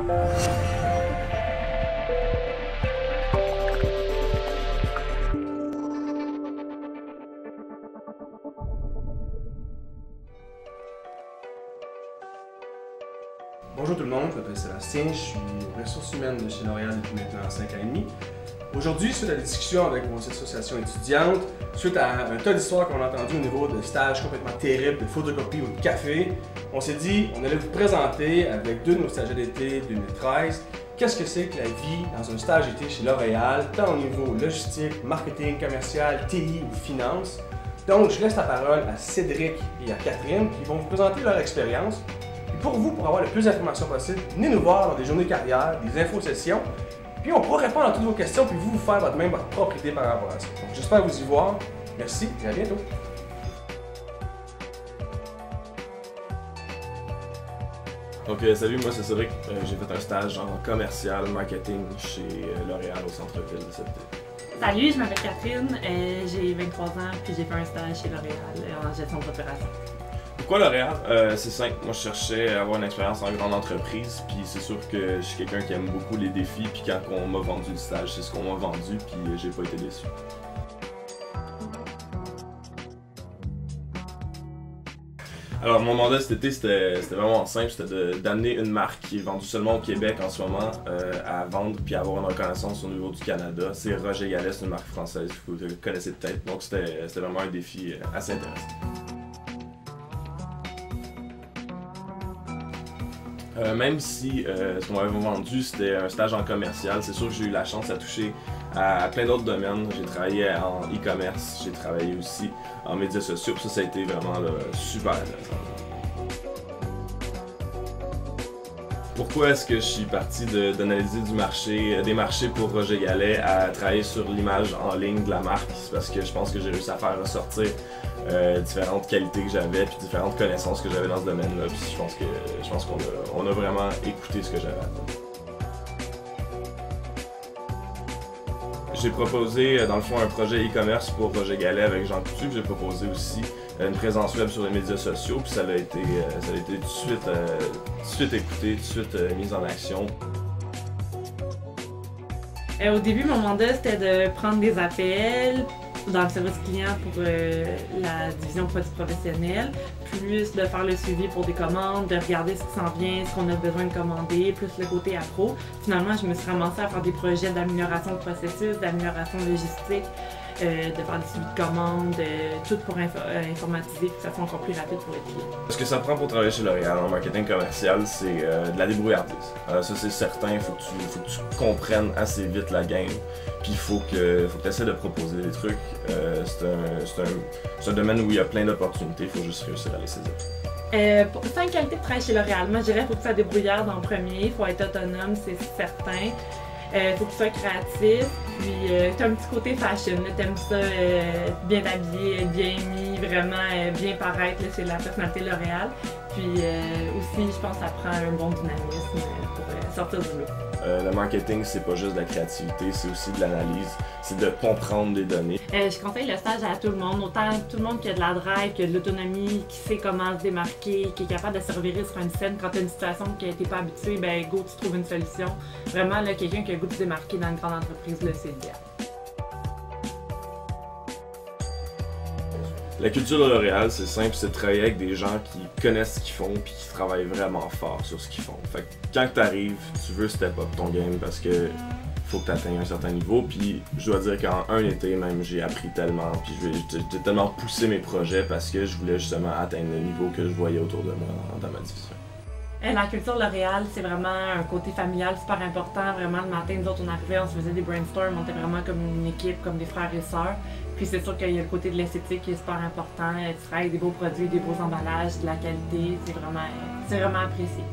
Bonjour tout le monde, je m'appelle Sébastien, je suis ressources humaines de chez L'Oréal depuis maintenant 5 ans et demi. Aujourd'hui, suite à des discussions avec mon association étudiante, suite à un tas d'histoires qu'on a entendues au niveau de stages complètement terribles, de photocopie ou de café, on s'est dit on allait vous présenter avec deux de nos stagiaires d'été 2013 qu'est-ce que c'est que la vie dans un stage d'été chez L'Oréal, tant au niveau logistique, marketing, commercial, TI ou finance. Donc, je laisse la parole à Cédric et à Catherine qui vont vous présenter leur expérience. Pour vous, pour avoir le plus d'informations possible, venez nous voir dans des journées carrière, des info-sessions, puis on pourra répondre à toutes vos questions, puis vous faire votre propre idée par rapport à ça. Donc j'espère vous y voir. Merci et à bientôt. Donc salut, moi c'est Cédric. J'ai fait un stage en commercial marketing chez L'Oréal au centre-ville de cette ville. Salut, je m'appelle Catherine, j'ai 23 ans puis j'ai fait un stage chez L'Oréal en gestion d'opération. Pourquoi L'Oréal? C'est simple, moi je cherchais à avoir une expérience en grande entreprise, puis c'est sûr que je suis quelqu'un qui aime beaucoup les défis, puis quand on m'a vendu le stage, c'est ce qu'on m'a vendu, puis j'ai pas été déçu. Alors mon mandat cet été, c'était vraiment simple, c'était d'amener une marque qui est vendue seulement au Québec en ce moment à vendre puis à avoir une reconnaissance au niveau du Canada. C'est Roger Gallet, c'est une marque française, vous le connaissez peut-être, donc c'était vraiment un défi assez intéressant. Même si ce qu'on m'avait vendu c'était un stage en commercial, c'est sûr que j'ai eu la chance à toucher à plein d'autres domaines. J'ai travaillé en e-commerce, j'ai travaillé aussi en médias sociaux, ça a été vraiment là, super intéressant. Pourquoi est-ce que je suis parti d'analyser des marchés pour Roger Gallet à travailler sur l'image en ligne de la marque? C'est parce que je pense que j'ai réussi à faire ressortir différentes qualités que j'avais puis différentes connaissances que j'avais dans ce domaine-là. Puis je pense qu'on a vraiment écouté ce que j'avais à dire. J'ai proposé dans le fond un projet e-commerce pour Roger Gallet avec Jean Coutu. J'ai proposé aussi une présence web sur les médias sociaux, puis ça a été tout de suite écouté, tout de suite mis en action. Au début, mon mandat, c'était de prendre des appels dans le service client pour la division produits professionnels, plus de faire le suivi pour des commandes, de regarder ce qui s'en vient, ce qu'on a besoin de commander, plus le côté appro. Finalement, je me suis ramassée à faire des projets d'amélioration de processus, d'amélioration logistique, de faire des suivis de commandes, tout pour informatiser, que ça soit encore plus rapide pour les clients. Ce que ça prend pour travailler chez L'Oréal en marketing commercial, c'est de la débrouillardise. Ça c'est certain, il faut que tu comprennes assez vite la game, puis il faut que tu essaies de proposer des trucs. C'est un domaine où il y a plein d'opportunités, il faut juste réussir à les saisir. Pour 5 qualités de travail chez L'Oréal, moi je dirais qu'il faut que tu sois débrouillarde en premier, il faut être autonome, c'est certain. Faut que tu sois créatif, puis tu as un petit côté fashion, t'aimes ça bien habillé, bien mis, vraiment bien paraître, c'est la personnalité L'Oréal. Puis aussi, je pense que ça prend un bon dynamisme pour sortir du lot. Le marketing, c'est pas juste de la créativité, c'est aussi de l'analyse, c'est de comprendre des données. Je conseille le stage à tout le monde, autant tout le monde qui a de la drive, qui a de l'autonomie, qui sait comment se démarquer, qui est capable de se revirer sur une scène quand tu as une situation que tu n'es pas habitué, ben go, tu trouves une solution. Vraiment, quelqu'un qui a le goût de se démarquer dans une grande entreprise, là, c'est l'idéal. La culture de L'Oréal, c'est simple, c'est de travailler avec des gens qui connaissent ce qu'ils font puis qui travaillent vraiment fort sur ce qu'ils font. Fait que quand tu arrives, tu veux step up ton game parce que faut que tu atteignes un certain niveau. Puis je dois dire qu'en un été même, j'ai appris tellement, puis j'ai tellement poussé mes projets parce que je voulais justement atteindre le niveau que je voyais autour de moi dans ma division. La culture L'Oréal, c'est vraiment un côté familial super important. Vraiment, le matin, nous autres, on arrivait, on se faisait des brainstorms, on était vraiment comme une équipe, comme des frères et sœurs. Puis c'est sûr qu'il y a le côté de l'esthétique qui est super important. Tu travailles avec des beaux produits, des beaux emballages, de la qualité, c'est vraiment apprécié.